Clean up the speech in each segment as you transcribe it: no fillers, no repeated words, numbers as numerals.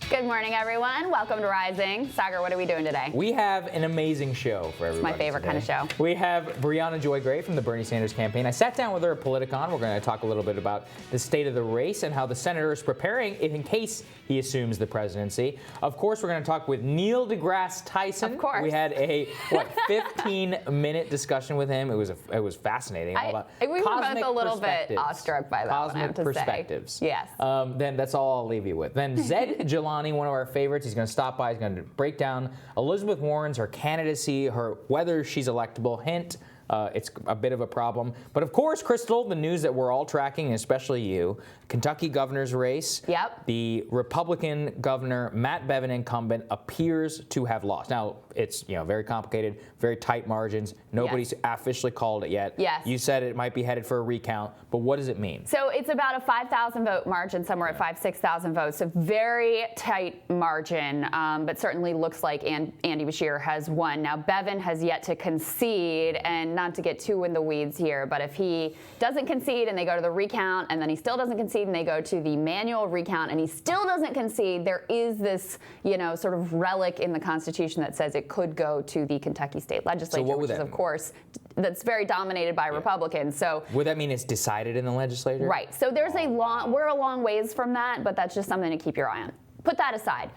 Good morning, everyone. Welcome to Rising. Saagar, what are we doing today? We have an amazing show for everybody. It's my favorite kind of show. We have Briahna Joy Gray from the Bernie Sanders campaign. I sat down with her at Politicon. We're going to talk a little bit about the state of the race and how the senator is preparing in case he assumes the presidency. Of course, we're going to talk with Neil deGrasse Tyson. Of course. We had a 15-minute discussion with him. It was fascinating. We were both a little bit awestruck by that. Cosmic perspectives. Yes. Then that's all I'll leave you with. Then Zed Jelani, one of our favorites, he's going to stop by. He's going to break down Elizabeth Warren's, her candidacy, whether she's electable. Hint. It's a bit of a problem. But of course, Krystal, the news that we're all tracking, and especially you, Kentucky governor's race. Yep. The Republican governor, Matt Bevin, incumbent, appears to have lost. Now, it's very complicated, very tight margins. Nobody's officially called it yet. Yes. You said it might be headed for a recount, but what does it mean? So it's about a 5,000 vote margin, somewhere at 6,000 votes. So very tight margin, but certainly looks like Andy Beshear has won. Now, Bevin has yet to concede, and not to get too in the weeds here, but if he doesn't concede and they go to the recount, and then he still doesn't concede and they go to the manual recount and he still doesn't concede, there is this, sort of relic in the Constitution that says it could go to the Kentucky State Legislature, which is, of course, that's very dominated by Republicans. So would that mean it's decided in the legislature? Right. So there's we're a long ways from that, but that's just something to keep your eye on. Put that aside.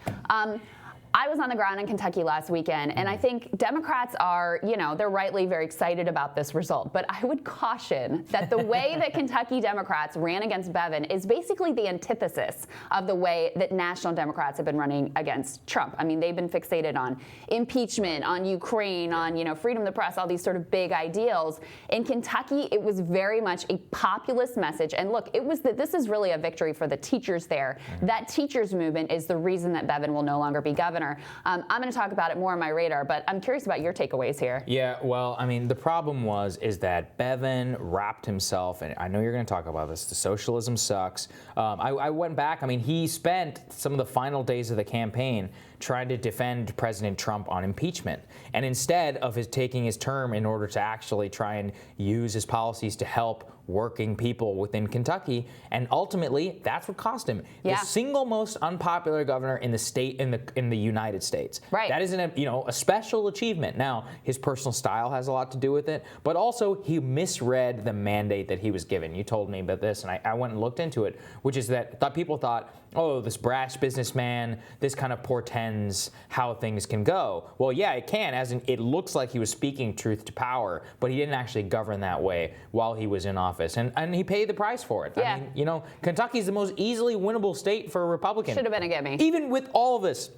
I was on the ground in Kentucky last weekend, and I think Democrats are, they're rightly very excited about this result. But I would caution that the way that Kentucky Democrats ran against Bevin is basically the antithesis of the way that national Democrats have been running against Trump. I mean, they've been fixated on impeachment, on Ukraine, on, freedom of the press, all these sort of big ideals. In Kentucky, it was very much a populist message. And look, this is really a victory for the teachers there. That teachers movement is the reason that Bevin will no longer be governor. I'm going to talk about it more on my radar, but I'm curious about your takeaways here. Yeah, well, I mean, the problem is that Bevin wrapped himself, and I know you're going to talk about this, the socialism sucks. I went back, he spent some of the final days of the campaign trying to defend President Trump on impeachment. And instead of taking his term in order to actually try and use his policies to help working people within Kentucky, and ultimately that's what cost him. The single most unpopular governor in the state in the United States. Right. That isn't a special achievement. Now, his personal style has a lot to do with it, but also he misread the mandate that he was given. You told me about this, and I went and looked into it, which is that people thought, oh, this brash businessman, this kind of portends how things can go. Well, yeah, it can, as in it looks like he was speaking truth to power, but he didn't actually govern that way while he was in office. And he paid the price for it. Yeah. Kentucky's the most easily winnable state for a Republican. Should have been a gimme. Even with all of this,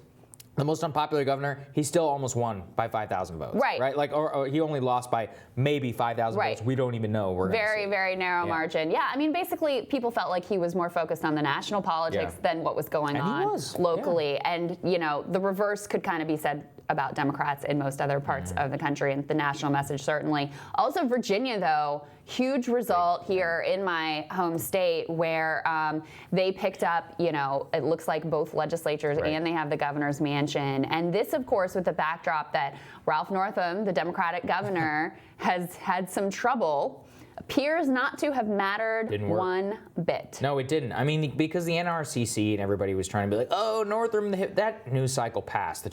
the most unpopular governor, he still almost won by 5,000 votes. Right. Right? Or he only lost by maybe 5,000 votes. We don't even know. Very, very narrow margin. Yeah, basically, people felt like he was more focused on the national politics than what was going on locally. Yeah. And, the reverse could kind of be said about Democrats in most other parts of the country, and the national message certainly. Also, Virginia, though, huge result here in my home state where they picked up, it looks like both legislatures and they have the governor's mansion. And this, of course, with the backdrop that Ralph Northam, the Democratic governor, has had some trouble. Appears not to have mattered one bit. No, it didn't. Because the NRCC and everybody was trying to be like, oh, Northam, that news cycle passed.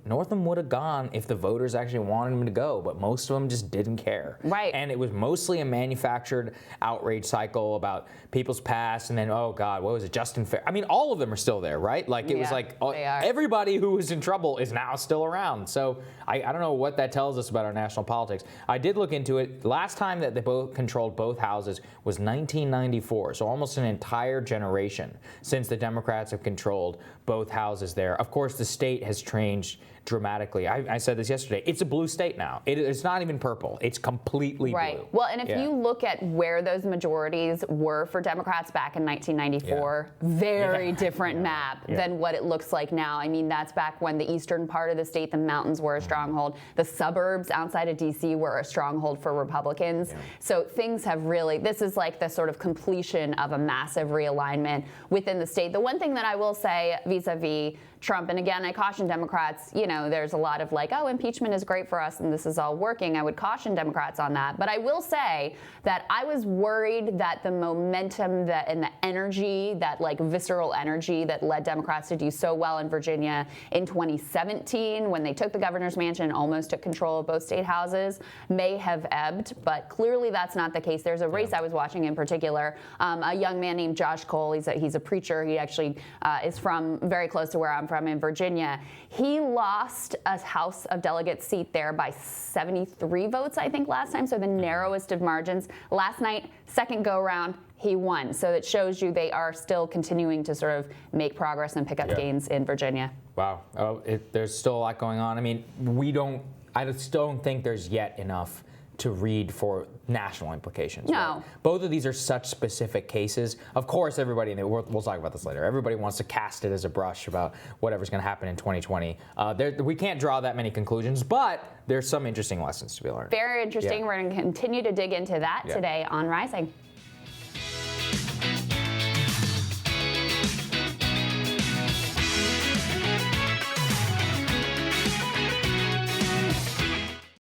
Northam would have gone if the voters actually wanted him to go, but most of them just didn't care. Right. And it was mostly a manufactured outrage cycle about people's past, and then, oh, God, what was it, Justin Fair? All of them are still there, right? It was like everybody who was in trouble is now still around. So I don't know what that tells us about our national politics. I did look into it. Last time that they both controlled both houses was 1994, so almost an entire generation since the Democrats have controlled both houses there. Of course, the state has changed dramatically. I said this yesterday. It's a blue state now. It's not even purple. It's completely blue. Well, and if you look at where those majorities were for Democrats back in 1994, very different map than what it looks like now. That's back when the eastern part of the state, the mountains, were a stronghold. The suburbs outside of D.C. were a stronghold for Republicans. So things have really, this is like the sort of completion of a massive realignment within the state. The one thing that I will say vis-a-vis Trump. And again, I caution Democrats, there's a lot of like, oh, impeachment is great for us and this is all working. I would caution Democrats on that. But I will say that I was worried that the momentum and the energy, that like visceral energy that led Democrats to do so well in Virginia in 2017 when they took the governor's mansion and almost took control of both state houses may have ebbed. But clearly that's not the case. There's a race I was watching in particular, a young man named Josh Cole. He's a preacher. He actually is from very close to where I'm from in Virginia. He lost a House of Delegates seat there by 73 votes, I think, last time, so the narrowest of margins. Last night, second go-around, he won. So it shows you they are still continuing to sort of make progress and pick up gains in Virginia. Wow. There's still a lot going on. I mean, I just don't think there's yet enough to read for national implications. No. Right? Both of these are such specific cases. Of course, everybody, we'll talk about this later, everybody wants to cast it as a brush about whatever's going to happen in 2020. We can't draw that many conclusions, but there's some interesting lessons to be learned. Very interesting. We're going to continue to dig into that today on Rising.